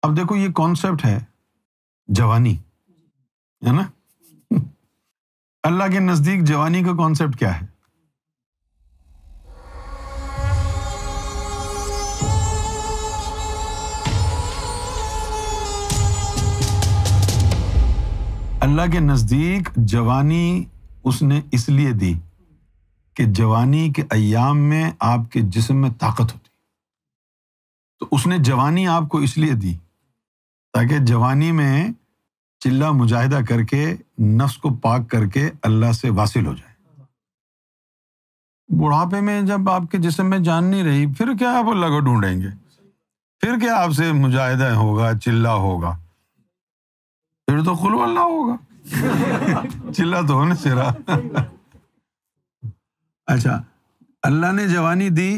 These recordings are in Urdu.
اب دیکھو یہ کانسیپٹ ہے جوانی، ہے نا؟ اللہ کے نزدیک جوانی کا کانسیپٹ کیا ہے؟ اللہ کے نزدیک جوانی اس نے اس لیے دی کہ جوانی کے ایام میں آپ کے جسم میں طاقت ہوتی، تو اس نے جوانی آپ کو اس لیے دی تاکہ جوانی میں چلہ مجاہدہ کر کے نفس کو پاک کر کے اللہ سے واصل ہو جائے۔ بڑھاپے میں جب آپ کے جسم میں جان نہیں رہی، پھر کیا آپ اللہ کو ڈھونڈیں گے؟ پھر کیا آپ سے مجاہدہ ہوگا، چلہ ہوگا؟ پھر تو قل اللہ ہوگا، چلہ تو ہونے سے رہا۔ اچھا، اللہ نے جوانی دی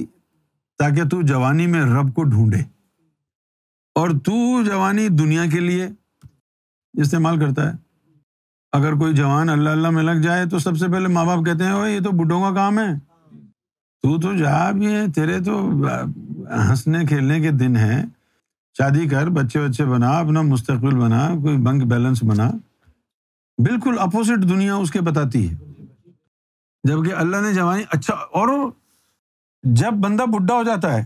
تاکہ تو جوانی میں رب کو ڈھونڈے، اور تو جوانی دنیا کے لیے استعمال کرتا ہے۔ اگر کوئی جوان اللہ اللہ میں لگ جائے تو سب سے پہلے ماں باپ کہتے ہیں اوے یہ تو بڈھوں کا کام ہے، تو جا بھی ہے، تیرے تو ہنسنے کھیلنے کے دن ہیں، شادی کر، بچے بنا، اپنا مستقبل بنا، کوئی بینک بیلنس بنا۔ بالکل اپوزٹ دنیا اس کے بتاتی ہے، جبکہ اللہ نے جوانی اچھا۔ اور جب بندہ بڈھا ہو جاتا ہے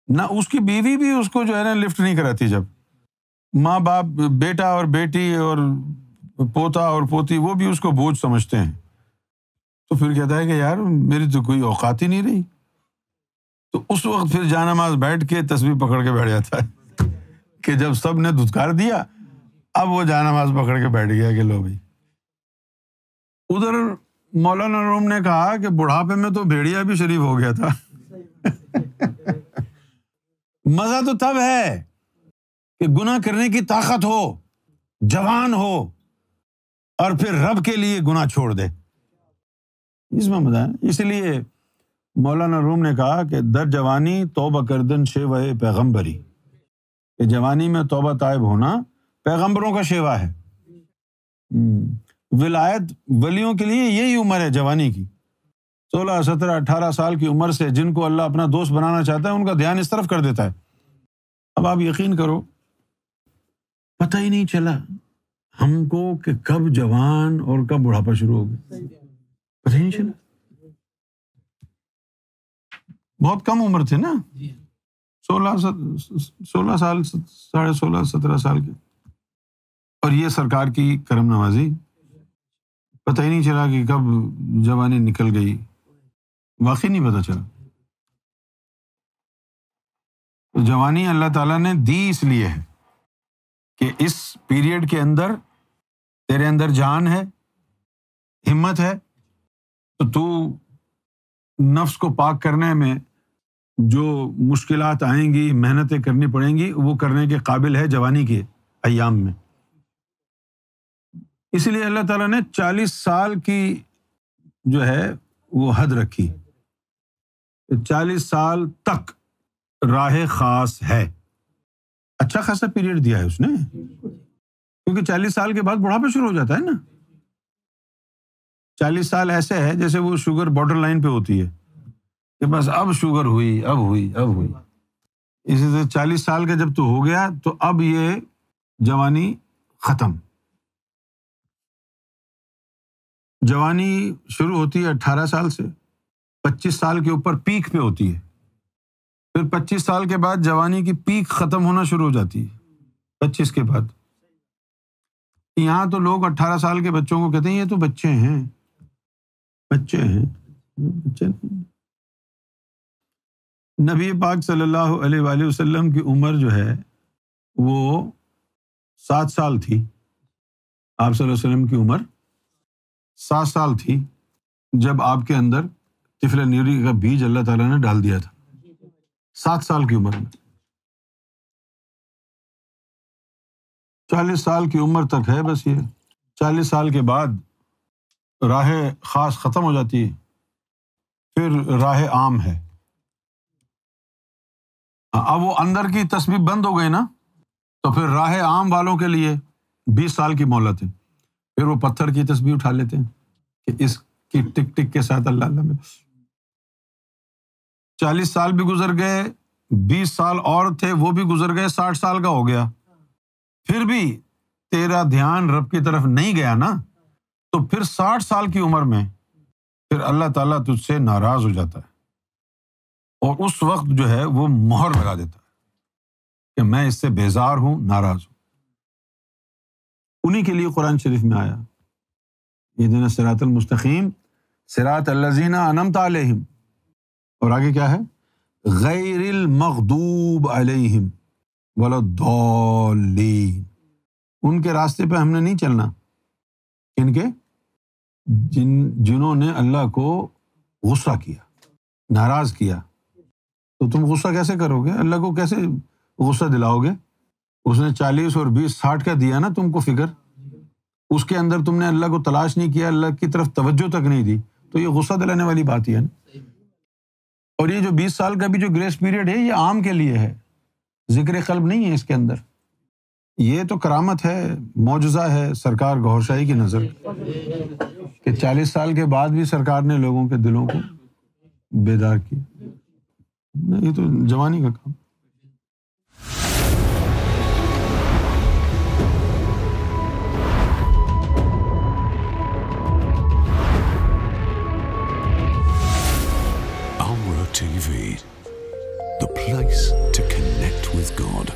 نہ، اس کی بیوی بھی اس کو جو ہے نا لفٹ نہیں کراتی، جب ماں باپ، بیٹا اور بیٹی اور پوتا اور پوتی وہ بھی اس کو بوجھ سمجھتے ہیں، تو پھر کہتا ہے کہ یار میری تو کوئی اوقات ہی نہیں رہی، تو اس وقت پھر جانماز بیٹھ کے تسبیح پکڑ کے بیٹھ جاتا ہے کہ جب سب نے دھتکار دیا اب وہ جانماز پکڑ کے بیٹھ گیا کہ لو بھائی۔ ادھر مولانا روم نے کہا کہ بڑھاپے میں تو بھیڑیا بھی شریف ہو گیا تھا۔ مزہ تو تب ہے کہ گناہ کرنے کی طاقت ہو، جوان ہو، اور پھر رب کے لیے گناہ چھوڑ دے، اس میں مزہ ہے۔ اس لیے مولانا روم نے کہا کہ در جوانی توبہ کردن شیوہ پیغمبری، کہ جوانی میں توبہ تائب ہونا پیغمبروں کا شیوا ہے۔ ولایت ولیوں کے لیے یہی عمر ہے جوانی کی، 16، 17، 18 سال کی عمر سے جن کو اللہ اپنا دوست بنانا چاہتا ہے ان کا دھیان اس طرف کر دیتا ہے۔ اب آپ یقین کرو، پتہ ہی نہیں چلا ہم کو کہ کب جوان اور کب بڑھاپا شروع ہو گیا، پتہ ہی نہیں چلا۔ بہت کم عمر تھے نا، 16 سال، 16.5 17 سال کے، اور یہ سرکار کی کرم نوازی، پتہ ہی نہیں چلا کہ کب جوانی نکل گئی، واقعی نہیں پتہ چلا۔ تو جوانی اللہ تعالیٰ نے دی اس لیے ہے کہ اس پیریڈ کے اندر تیرے اندر جان ہے، ہمت ہے، تو نفس کو پاک کرنے میں جو مشکلات آئیں گی، محنتیں کرنی پڑیں گی، وہ کرنے کے قابل ہے جوانی کے ایام میں۔ اس لیے اللہ تعالیٰ نے 40 سال کی جو ہے وہ حد رکھی، 40 سال تک راہ خاص ہے۔ اچھا خاصا پیریڈ دیا ہے اس نے، کیونکہ 40 سال کے بعد بڑھاپا شروع ہو جاتا ہے نا۔ 40 سال ایسے ہے جیسے وہ شوگر بارڈر لائن پہ ہوتی ہے کہ بس اب شوگر ہوئی، اب ہوئی، اب ہوئی۔ اسی طرح 40 سال کا جب تو ہو گیا تو اب یہ جوانی ختم۔ جوانی شروع ہوتی ہے 18 سال سے، 25 سال کے اوپر پیک پہ ہوتی ہے، پھر 25 سال کے بعد جوانی کی پیک ختم ہونا شروع ہو جاتی ہے 25 کے بعد۔ یہاں تو لوگ 18 سال کے بچوں کو کہتے ہیں یہ تو بچے ہیں، بچے ہیں، بچے نہیں۔ نبی پاک صلی اللہ علیہ وآلہ وسلم کی عمر جو ہے وہ 7 سال تھی، آپ صلی اللہ علیہ وسلم کی عمر 7 سال تھی جب آپ کے اندر طفل نیوری کا بیج اللہ تعالیٰ نے ڈال دیا تھا، 7 سال کی عمر میں۔ 40 سال کی عمر تک ہے بس یہ، 40 سال کے بعد راہ خاص ختم ہو جاتی ہے، پھر راہ عام ہے۔ اب وہ اندر کی تسبیح بند ہو گئی نا، تو پھر راہ عام والوں کے لیے 20 سال کی مہلت ہے، پھر وہ پتھر کی تسبیح اٹھا لیتے ہیں کہ اس کی ٹک ٹک کے ساتھ اللہ اللہ میں۔ 40 سال بھی گزر گئے، 20 سال اور تھے وہ بھی گزر گئے، 60 سال کا ہو گیا، پھر بھی تیرا دھیان رب کی طرف نہیں گیا نا، تو پھر 60 سال کی عمر میں پھر اللہ تعالیٰ تجھ سے ناراض ہو جاتا ہے، اور اس وقت جو ہے وہ مہر لگا دیتا ہے کہ میں اس سے بیزار ہوں، ناراض ہوں۔ انہی کے لیے قرآن شریف میں آیا اہدنا الصراط المستقیم صراط الذین انعمت علیہم، اور آگے کیا ہے؟ غیر المغضوب علیہم ولا الضالین۔ ان کے راستے پہ ہم نے نہیں چلنا، ان کے جنہوں نے اللہ کو غصہ کیا، ناراض کیا۔ تو تم غصہ کیسے کرو گے؟ اللہ کو کیسے غصہ دلاؤ گے؟ اس نے 40 اور 20 60 کا دیا نا تم کو فکر، اس کے اندر تم نے اللہ کو تلاش نہیں کیا، اللہ کی طرف توجہ تک نہیں دی، تو یہ غصہ دلانے والی بات ہی ہے نا۔ اور یہ جو 20 سال کا بھی جو گریس پیریڈ ہے، یہ عام کے لیے ہے، ذکر قلب نہیں ہے اس کے اندر۔ یہ تو کرامت ہے، معجزہ ہے سرکار گوھر شاہی کی نظر کہ 40 سال کے بعد بھی سرکار نے لوگوں کے دلوں کو بیدار کیا۔ یہ تو جوانی کا کام۔ TV, the place to connect with God.